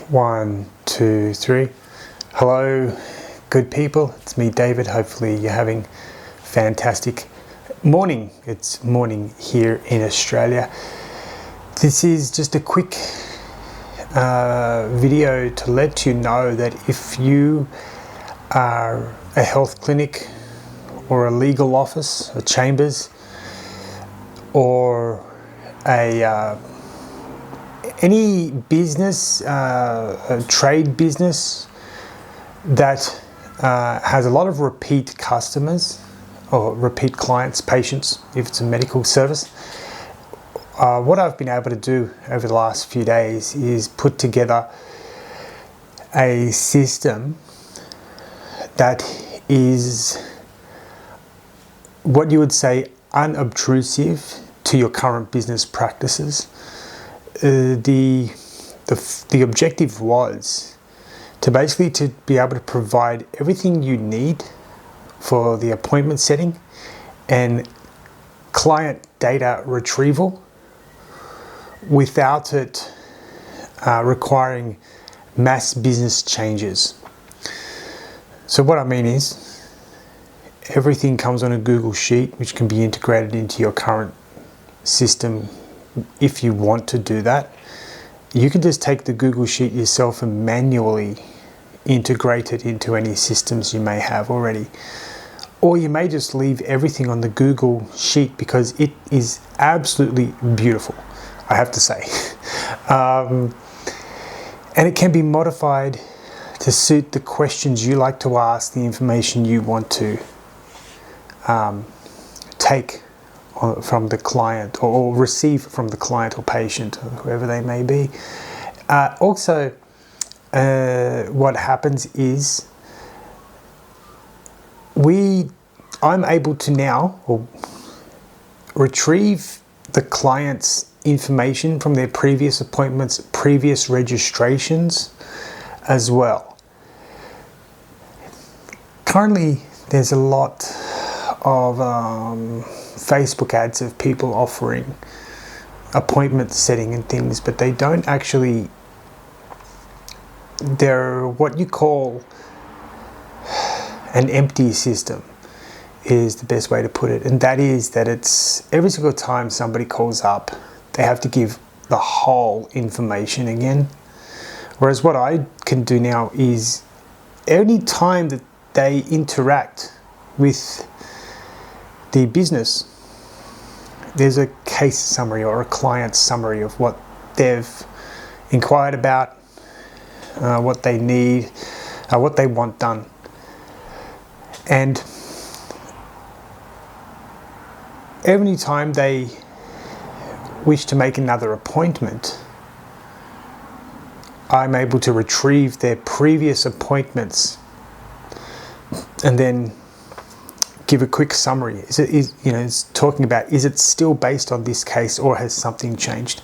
1, 2, 3. Hello, good people. It's me, David. Hopefully you're having a fantastic morning. It's morning here in Australia. This is just a quick video to let you know that if you are a health clinic or a legal office, a chambers, or any business, a trade business that has a lot of repeat customers or repeat clients, patients, if it's a medical service, what I've been able to do over the last few days is put together a system that is what you would say unobtrusive to your current business practices. The objective was to be able to provide everything you need for the appointment setting and client data retrieval without it requiring mass business changes. So what I mean is everything comes on a Google Sheet, which can be integrated into your current system. If you want to do that, you can just take the Google Sheet yourself and manually integrate it into any systems you may have already. Or you may just leave everything on the Google Sheet because it is absolutely beautiful, I have to say. And it can be modified to suit the questions you like to ask, the information you want to take from the client or receive from the client or patient or whoever they may be. Also, what happens is I'm able to now retrieve the client's information from their previous appointments, previous registrations as well. Currently, there's a lot of Facebook ads of people offering appointment setting and things, but they don't actually, they're what you call an empty system is the best way to put it. And that is that it's every single time somebody calls up, they have to give the whole information again. Whereas what I can do now is any time that they interact with the business, there's a case summary or a client summary of what they've inquired about, what they need, what they want done. And every time they wish to make another appointment, I'm able to retrieve their previous appointments and then give a quick summary. It's talking about, is it still based on this case or has something changed?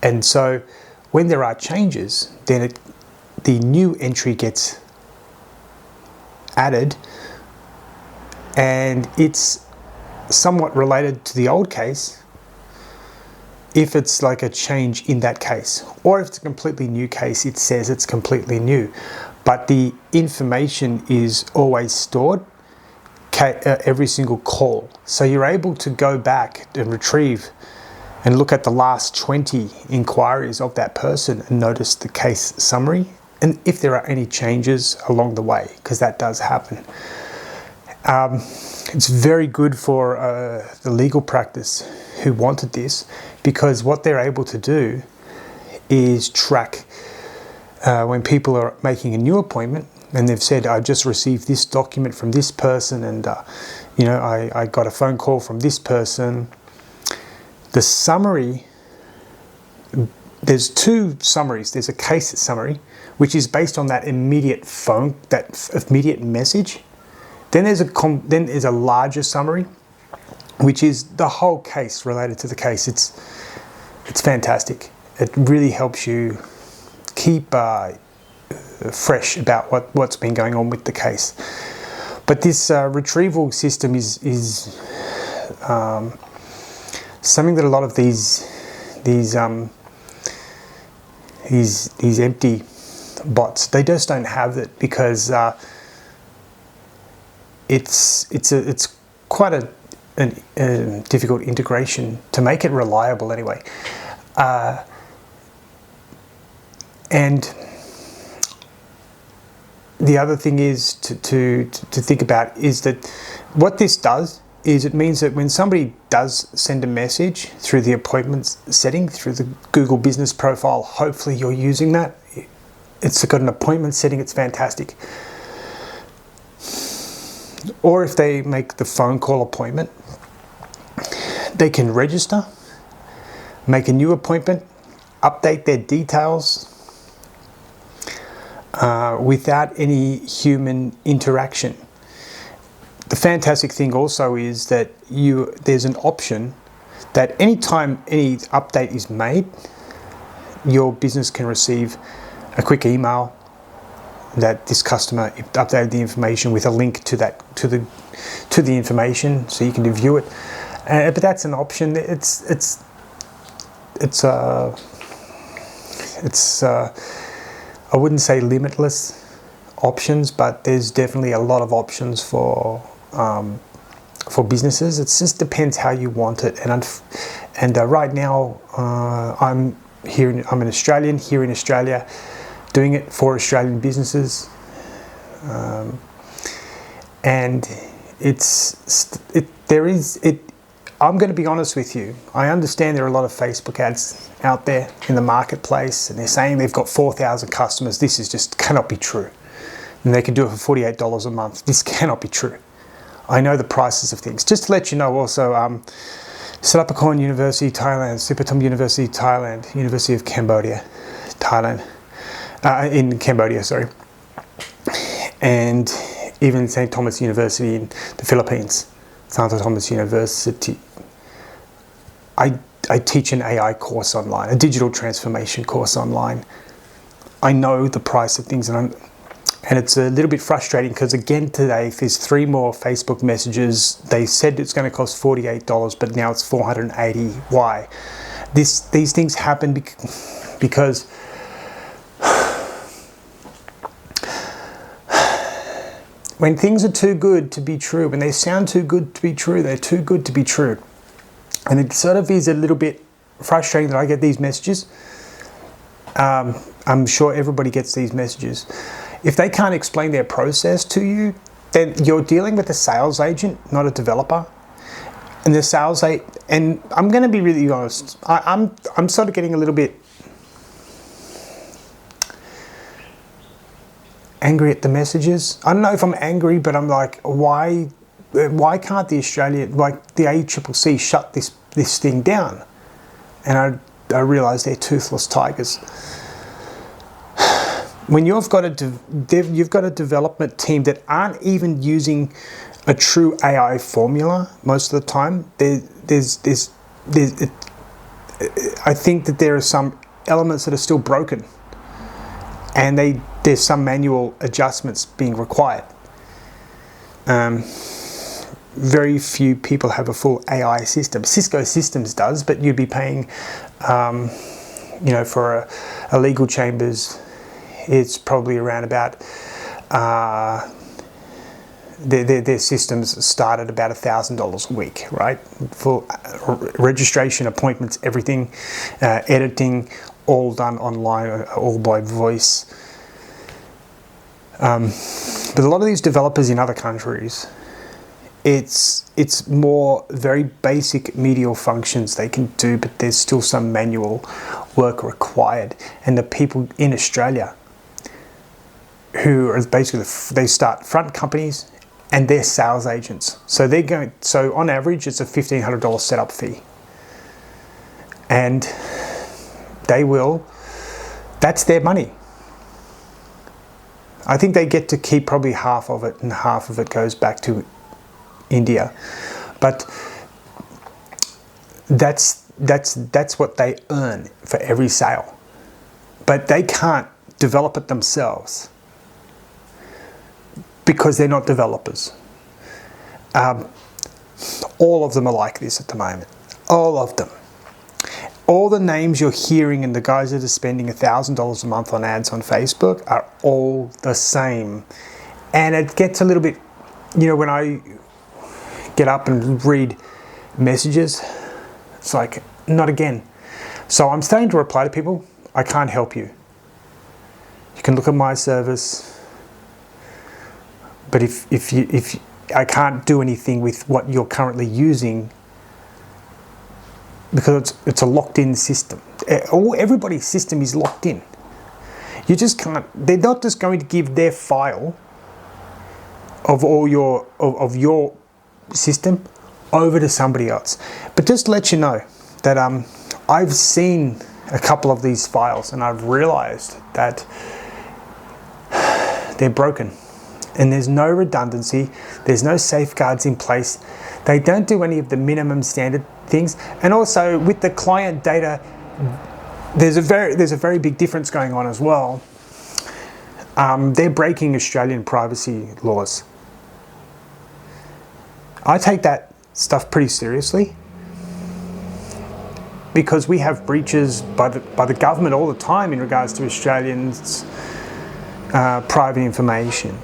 And so when there are changes, then the new entry gets added and it's somewhat related to the old case if it's like a change in that case. Or if it's a completely new case, it says it's completely new. But the information is always stored every single call. So you're able to go back and retrieve and look at the last 20 inquiries of that person and notice the case summary. And if there are any changes along the way, because that does happen. It's very good for the legal practice who wanted this, because what they're able to do is track when people are making a new appointment and they've said, I just received this document from this person and I got a phone call from this person. The summary, there's two summaries. There's a case summary, which is based on that immediate message. Then there's a larger summary, which is the whole case related to the case. It's fantastic. It really helps you keep fresh about what's been going on with the case. But this retrieval system is something that a lot of these empty bots. They just don't have it because it's quite a difficult integration to make it reliable anyway. And the other thing is to think about is that what this does is it means that when somebody does send a message through the appointments setting, through the Google Business Profile, hopefully you're using that. It's got an appointment setting, it's fantastic. Or if they make the phone call appointment, they can register, make a new appointment, update their details without any human interaction. The fantastic thing also is that there's an option that anytime any update is made, your business can receive a quick email that this customer updated the information with a link to the information, so you can view it. But that's an option. It's I wouldn't say limitless options, but there's definitely a lot of options for businesses. It just depends how you want it. And right now, I'm an Australian here in Australia, doing it for Australian businesses, and I'm going to be honest with you. I understand there are a lot of Facebook ads out there in the marketplace, and they're saying they've got 4,000 customers. This just cannot be true. And they can do it for $48 a month. This cannot be true. I know the prices of things. Just to let you know also, Serapakorn University, Thailand, Supatom University, Thailand, University of Cambodia, Thailand, in Cambodia, sorry. And even St. Thomas University in the Philippines, St. Thomas University. I teach an AI course online, a digital transformation course online. I know the price of things, and it's a little bit frustrating because again today, if there's 3 more Facebook messages, they said it's going to cost $48, but now it's $480. Why? These things happen because when things are too good to be true, when they sound too good to be true, they're too good to be true. And it sort of is a little bit frustrating that I get these messages. I'm sure everybody gets these messages. If they can't explain their process to you, then you're dealing with a sales agent, not a developer. And the sales agent, and I'm going to be really honest, I'm sort of getting a little bit angry at the messages. I don't know if I'm angry, but I'm like, why can't the ACCC shut this thing down? And I realize they're toothless tigers. When you've got a development team that aren't even using a true AI formula most of the time, I think that there are some elements that are still broken, and there's some manual adjustments being required. Very few people have a full AI system. Cisco Systems does, but you'd be paying, for a legal chambers, it's probably around about, their systems start at about $1,000 a week, right? For registration, appointments, everything, editing, all done online, all by voice. But a lot of these developers in other countries, it's more very basic medial functions they can do, but there's still some manual work required. And the people in Australia who are basically, they start front companies and they're sales agents. So on average, it's a $1,500 setup fee. And that's their money. I think they get to keep probably half of it, and half of it goes back to India. But that's what they earn for every sale. But they can't develop it themselves because they're not developers. All of them are like this at the moment. All of them. all the names you're hearing and the guys that are spending $1,000 a month on ads on Facebook are all the same. And it gets a little bit, when I get up and read messages, it's like, not again. So I'm starting to reply to people, I can't help you. You can look at my service, but if I can't do anything with what you're currently using, because it's a locked-in system. Everybody's system is locked in. You just can't. They're not just going to give their file of all your system over to somebody else. But just to let you know that I've seen a couple of these files and I've realized that they're broken. And there's no redundancy, there's no safeguards in place. They don't do any of the minimum standard things. And also with the client data, there's a very big difference going on as well. They're breaking Australian privacy laws. I take that stuff pretty seriously because we have breaches by the government all the time in regards to Australians' private information.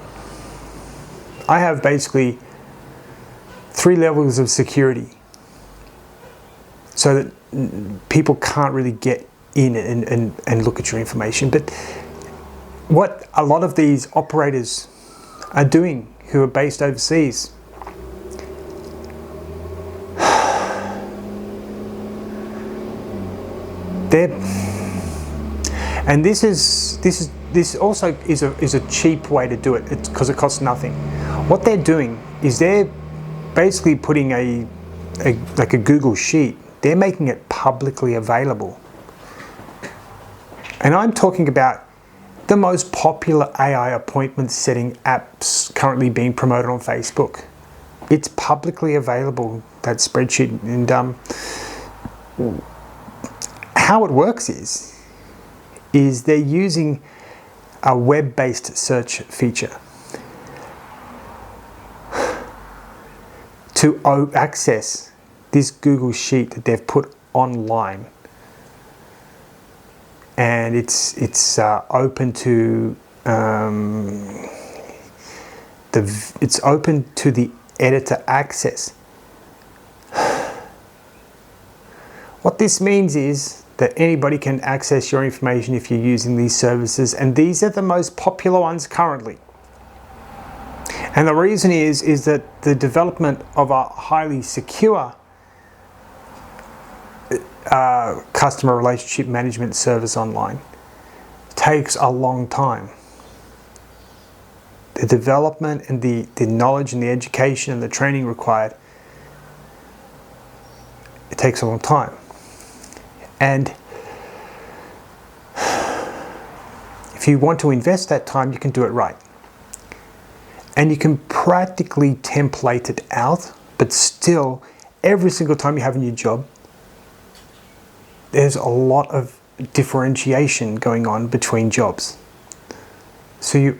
I have basically 3 levels of security so that people can't really get in and look at your information. But what a lot of these operators are doing who are based overseas, and this also is a cheap way to do it. It's because it costs nothing. What they're doing is they're basically putting like a Google Sheet. They're making it publicly available. And I'm talking about the most popular AI appointment setting apps currently being promoted on Facebook. It's publicly available, that spreadsheet. And how it works is they're using a web-based search feature to access this Google Sheet that they've put online, and it's open to it's open to the editor access. What this means is that anybody can access your information if you're using these services, and these are the most popular ones currently. And the reason is that the development of a highly secure customer relationship management service online takes a long time. The development and the knowledge and the education and the training required, it takes a long time. And if you want to invest that time, you can do it right. And you can practically template it out, but still, every single time you have a new job, there's a lot of differentiation going on between jobs. So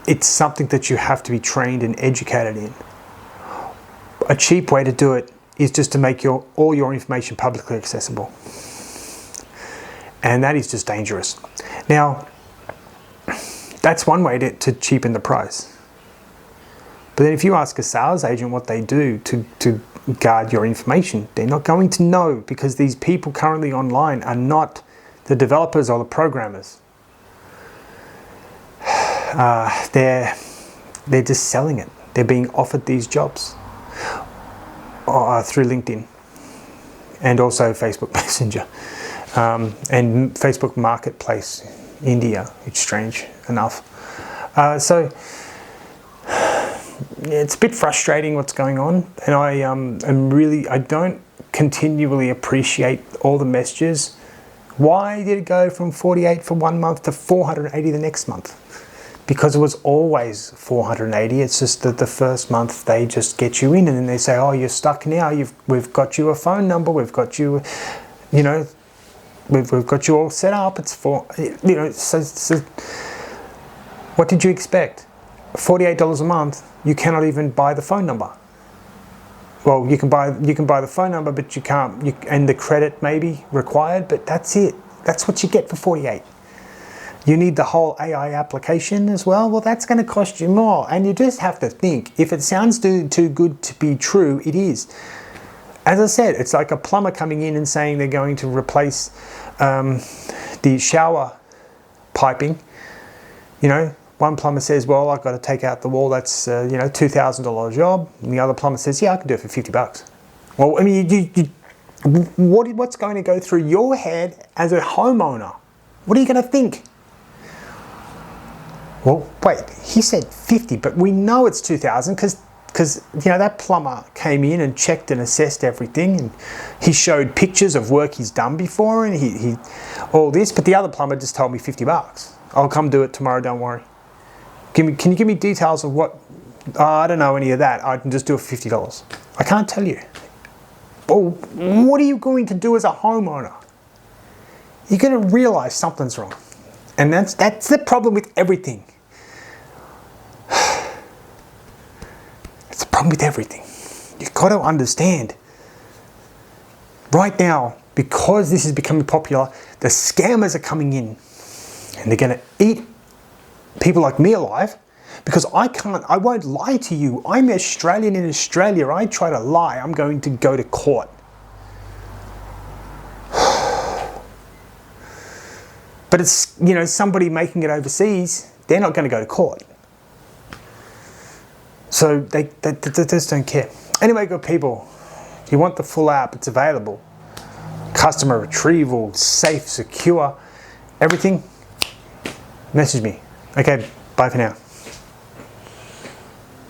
it's something that you have to be trained and educated in. A cheap way to do it is just to make all your information publicly accessible. And that is just dangerous. Now, that's one way to cheapen the price. But then if you ask a sales agent what they do to guard your information, they're not going to know, because these people currently online are not the developers or the programmers. They're just selling it. They're being offered these jobs through LinkedIn and also Facebook Messenger and Facebook Marketplace India. It's strange enough. So it's a bit frustrating what's going on, and I don't continually appreciate all the messages. Why did it go from 48 for 1 month to 480 the next month? Because it was always 480. It's just that the first month they just get you in, and then they say, "Oh, you're stuck now. We've got you a phone number. We've got you, we've got you all set up. It's So what did you expect? $48 a month. You cannot even buy the phone number. well, you can buy the phone number, but you can't, and the credit may be required, but that's it. That's what you get for 48. You need the whole AI application as well. Well, that's going to cost you more. And you just have to think, if it sounds too good to be true, it is. As I said, it's like a plumber coming in and saying they're going to replace the shower piping. You know, one plumber says, well, I've got to take out the wall. That's, you know, $2,000 job. And the other plumber says, yeah, I can do it for $50. Well, I mean, what's going to go through your head as a homeowner? What are you going to think? Well, wait, he said 50, but we know it's 2,000 because you know, that plumber came in and checked and assessed everything, and he showed pictures of work he's done before, and he all this, but the other plumber just told me $50. I'll come do it tomorrow, don't worry. Can you give me details of what? I don't know any of that. I can just do it for $50. I can't tell you. Well, what are you going to do as a homeowner? You're going to realize something's wrong. And that's the problem with everything. It's the problem with everything. You've got to understand. Right now, because this is becoming popular, the scammers are coming in. And they're going to eat people like me alive. Because I won't lie to you. I'm Australian in Australia. I try to lie, I'm going to go to court. But it's, you know, somebody making it overseas, they're not going to go to court. So they just don't care. Anyway, good people, if you want the full app, it's available. Customer retrieval, safe, secure, everything, message me. Okay, bye for now.